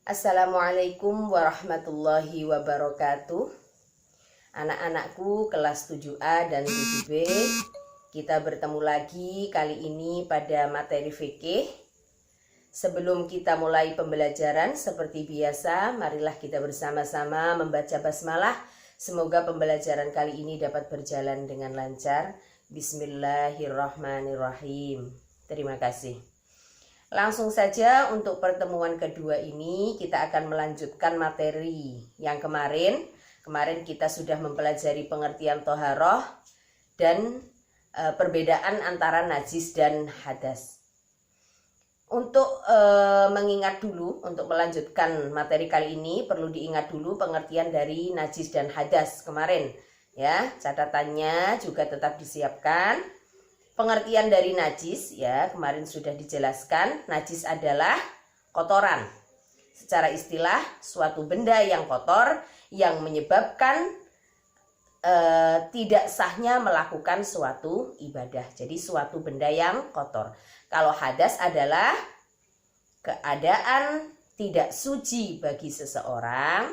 Assalamualaikum warahmatullahi wabarakatuh. Anak-anakku kelas 7A dan 7B, kita bertemu lagi kali ini pada materi fikih. Sebelum kita mulai pembelajaran seperti biasa, marilah kita bersama-sama membaca basmalah. Semoga pembelajaran kali ini dapat berjalan dengan lancar. Bismillahirrahmanirrahim. Terima kasih. Langsung saja untuk pertemuan kedua ini kita akan melanjutkan materi yang kemarin. Kemarin kita sudah mempelajari pengertian toharoh dan perbedaan antara najis dan hadas. Untuk mengingat dulu, untuk melanjutkan materi kali ini perlu diingat dulu pengertian dari najis dan hadas kemarin. Ya, catatannya juga tetap disiapkan. Pengertian dari najis ya kemarin sudah dijelaskan. Najis adalah kotoran. Secara istilah suatu benda yang kotor yang menyebabkan tidak sahnya melakukan suatu ibadah. Jadi suatu benda yang kotor. Kalau hadas adalah keadaan tidak suci bagi seseorang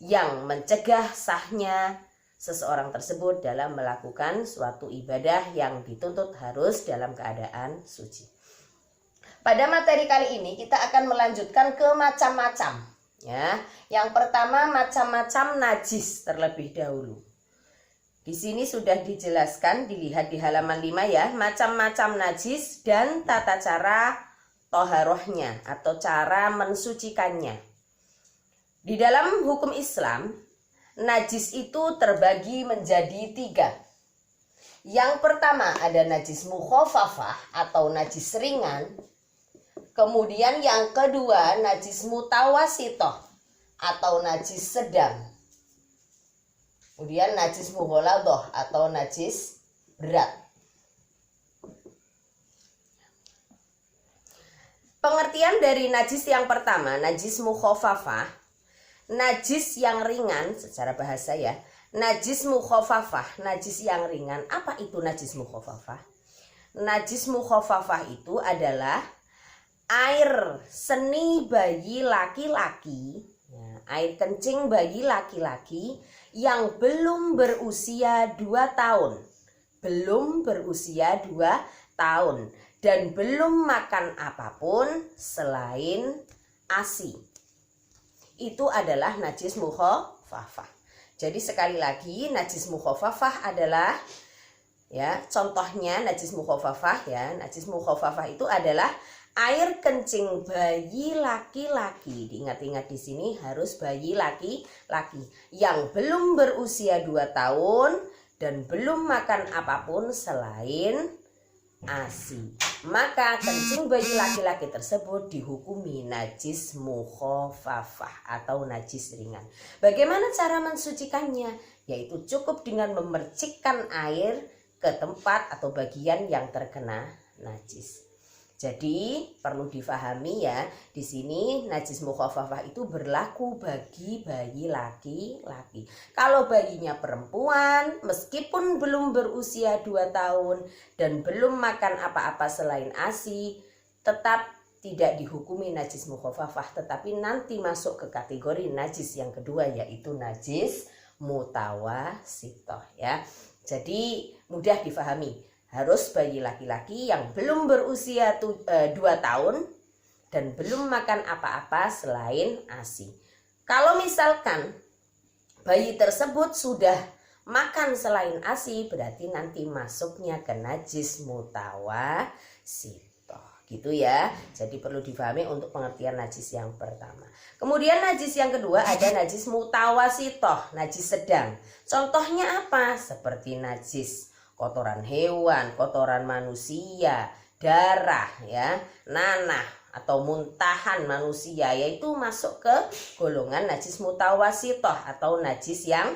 yang mencegah sahnya seseorang tersebut dalam melakukan suatu ibadah yang dituntut harus dalam keadaan suci. Pada materi kali ini kita akan melanjutkan ke macam-macam. Ya, yang pertama macam-macam najis terlebih dahulu. Di sini sudah dijelaskan, dilihat di halaman 5 ya, macam-macam najis dan tata cara toharohnya atau cara mensucikannya. Di dalam hukum Islam, najis itu terbagi menjadi 3. Yang pertama ada najis mukhafafah atau najis ringan. Kemudian yang kedua najis mutawasitoh atau najis sedang. Kemudian najis mughaladoh atau najis berat. Pengertian dari najis yang pertama, najis mukhafafah. Najis yang ringan secara bahasa ya. Najis mukhafafah, najis yang ringan. Apa itu najis mukhafafah? Najis mukhafafah itu adalah air seni bayi laki-laki, ya, air kencing bayi laki-laki yang belum berusia 2 tahun. Belum berusia 2 tahun dan belum makan apapun selain ASI. Itu adalah najis mukhafafah. Jadi sekali lagi najis mukhafafah adalah ya contohnya najis mukhafafah ya. Najis mukhafafah itu adalah air kencing bayi laki-laki. Diingat-ingat di sini harus bayi laki-laki yang belum berusia 2 tahun dan belum makan apapun selain ASI. Maka kencing bayi laki-laki tersebut dihukumi najis mukhafafah atau najis ringan. Bagaimana cara mensucikannya? Yaitu cukup dengan memercikkan air ke tempat atau bagian yang terkena najis. Jadi perlu difahami ya, di sini najis mukhafafah itu berlaku bagi bayi laki-laki. Kalau bayinya perempuan, meskipun belum berusia 2 tahun dan belum makan apa-apa selain ASI, tetap tidak dihukumi najis mukhafafah, tetapi nanti masuk ke kategori najis yang kedua yaitu najis mutawasitoh ya. Jadi mudah difahami. Harus bayi laki-laki yang belum berusia 2 tahun dan belum makan apa-apa selain ASI. Kalau misalkan bayi tersebut sudah makan selain ASI, berarti nanti masuknya ke najis mutawasitoh. Gitu ya. Jadi perlu difahami untuk pengertian najis yang pertama. Kemudian najis yang kedua ada najis mutawasitoh, najis sedang. Contohnya apa? Seperti najis kotoran hewan, kotoran manusia, darah ya, nanah atau muntahan manusia, yaitu masuk ke golongan najis mutawasitoh atau najis yang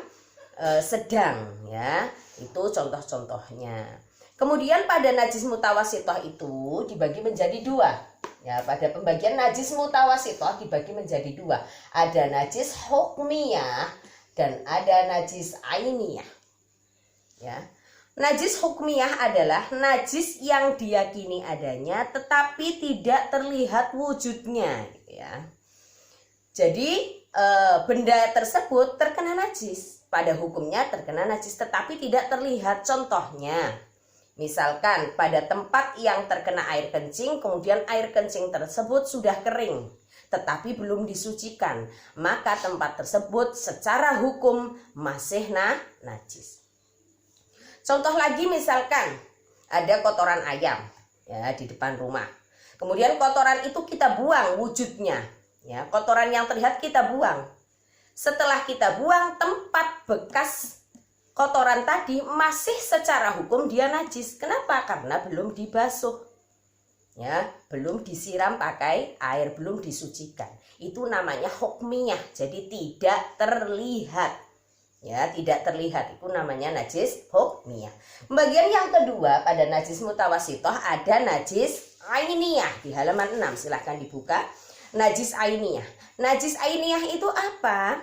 sedang ya. Itu contoh-contohnya. Kemudian pada najis mutawasitoh itu dibagi menjadi 2. Ya, pada pembagian najis mutawasitoh dibagi menjadi 2. Ada najis hukmiyah dan ada najis ainiyah. Ya. Najis hukmiyah adalah najis yang diyakini adanya tetapi tidak terlihat wujudnya, ya. Jadi benda tersebut terkena najis, pada hukumnya terkena najis tetapi tidak terlihat. Contohnya, misalkan pada tempat yang terkena air kencing, kemudian air kencing tersebut sudah kering tetapi belum disucikan, maka tempat tersebut secara hukum masih najis. Contoh lagi, misalkan ada kotoran ayam ya di depan rumah. Kemudian kotoran itu kita buang wujudnya. Ya, kotoran yang terlihat kita buang. Setelah kita buang, tempat bekas kotoran tadi masih secara hukum dia najis. Kenapa? Karena belum dibasuh. Ya, belum disiram pakai air, belum disucikan. Itu namanya hukmiyah. Jadi tidak terlihat. Ya, tidak terlihat, itu namanya najis hukmiyah. Bagian yang kedua pada najis mutawasitoh ada najis ainiyah di halaman 6. Silahkan dibuka. Najis ainiyah. Najis ainiyah itu apa?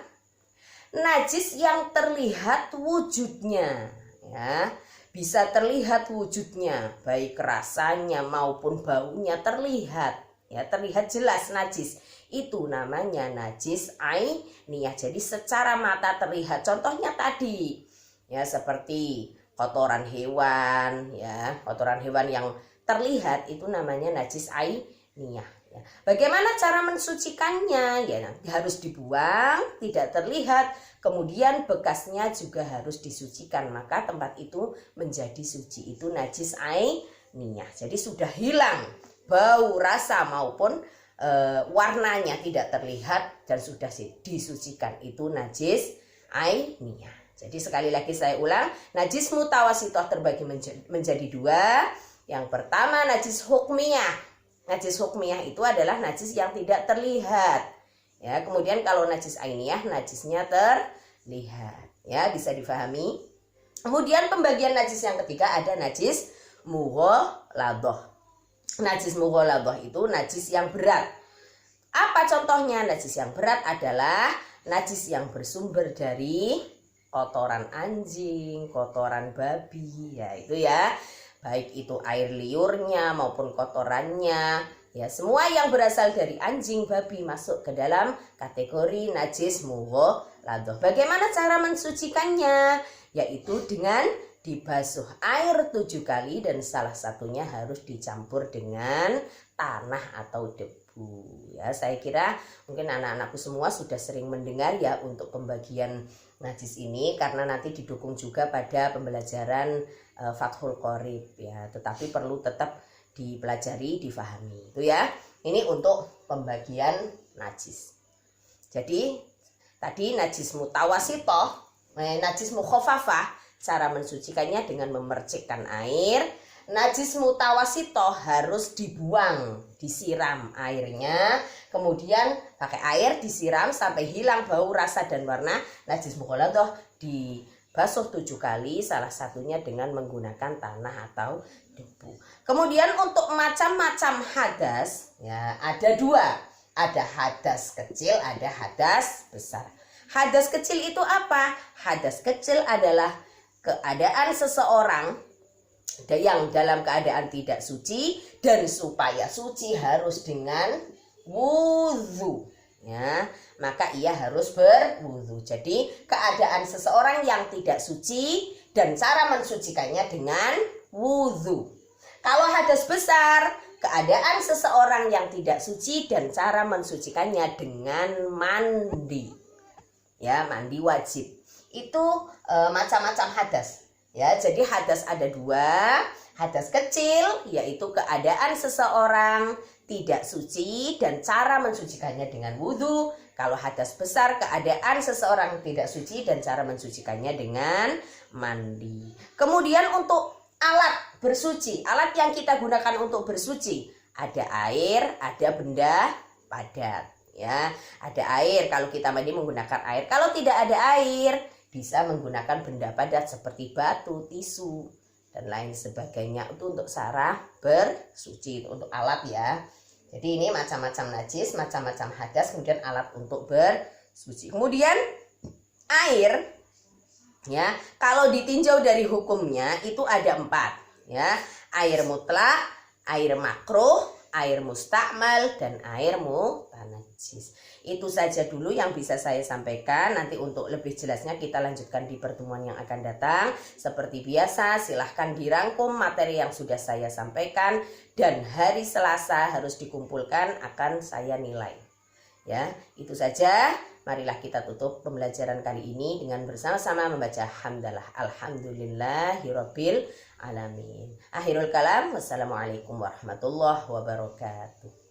Najis yang terlihat wujudnya, ya. Bisa terlihat wujudnya, baik rasanya maupun baunya terlihat, ya, terlihat jelas najis. Itu namanya najis ainiyah. Jadi secara mata terlihat. Contohnya tadi, ya, seperti kotoran hewan, ya, kotoran hewan yang terlihat itu namanya najis ainiyah. Ya. Bagaimana cara mensucikannya? Ya, harus dibuang, tidak terlihat. Kemudian bekasnya juga harus disucikan, maka tempat itu menjadi suci. Itu najis ainiyah. Jadi sudah hilang bau, rasa maupun warnanya tidak terlihat dan sudah disucikan. Itu najis ainiyah. Jadi sekali lagi saya ulang, najis mutawasitoh terbagi menjadi dua. Yang pertama najis hukmiyah. Najis hukmiyah itu adalah najis yang tidak terlihat. Ya, kemudian kalau najis ainiyah, najisnya terlihat. Ya, bisa difahami. Kemudian pembagian najis yang ketiga ada najis mughaladhah. Najis mughaladhah itu najis yang berat. Apa contohnya? Najis yang berat adalah najis yang bersumber dari kotoran anjing, kotoran babi, ya itu ya. Baik itu air liurnya maupun kotorannya, ya, semua yang berasal dari anjing, babi masuk ke dalam kategori najis mughaladhah. Bagaimana cara mensucikannya? Yaitu dengan dibasuh air 7 kali dan salah satunya harus dicampur dengan tanah atau debu. Ya, saya kira mungkin anak-anakku semua sudah sering mendengar ya untuk pembagian najis ini, karena nanti didukung juga pada pembelajaran Fathul Qorib, ya, tetapi perlu tetap dipelajari, difahami. Itu ya. Ini untuk pembagian najis. Jadi tadi najis mutawasitoh, najis mukhafafah, cara mensucikannya dengan memercikkan air. Najis mutawasitoh harus dibuang, disiram airnya, kemudian pakai air disiram sampai hilang bau, rasa dan warna. Najis mughaladhah dibasuh 7 kali, salah satunya dengan menggunakan tanah atau debu. Kemudian untuk macam-macam hadas, ya, ada 2. Ada hadas kecil, ada hadas besar. Hadas kecil itu apa? Hadas kecil adalah keadaan seseorang yang dalam keadaan tidak suci, dan supaya suci harus dengan wudhu, ya, maka ia harus berwudhu. Jadi keadaan seseorang yang tidak suci dan cara mensucikannya dengan wudhu. Kalau hadas besar, keadaan seseorang yang tidak suci dan cara mensucikannya dengan mandi, ya, mandi wajib. Itu macam-macam hadas. Ya, jadi hadas ada 2. Hadas kecil yaitu keadaan seseorang tidak suci dan cara mensucikannya dengan wudhu. Kalau hadas besar, keadaan seseorang tidak suci dan cara mensucikannya dengan mandi. Kemudian untuk alat bersuci, alat yang kita gunakan untuk bersuci, ada air, ada benda padat. Ya, ada air kalau kita mandi menggunakan air. Kalau tidak ada air, bisa menggunakan benda padat seperti batu, tisu, dan lain sebagainya. Itu untuk cara bersuci, untuk alat ya. Jadi ini macam-macam najis, macam-macam hadas, kemudian alat untuk bersuci. Kemudian air, ya, kalau ditinjau dari hukumnya itu ada 4, ya. Air mutlak, air makruh, air mustakmal dan air mutanajis. Itu saja dulu yang bisa saya sampaikan. Nanti untuk lebih jelasnya kita lanjutkan di pertemuan yang akan datang. Seperti biasa, silahkan dirangkum materi yang sudah saya sampaikan, dan hari Selasa harus dikumpulkan, akan saya nilai. Ya, itu saja. Marilah kita tutup pembelajaran kali ini dengan bersama-sama membaca hamdalah. Alhamdulillahirabbil alamin. Akhirul kalam. Wassalamualaikum warahmatullahi wabarakatuh.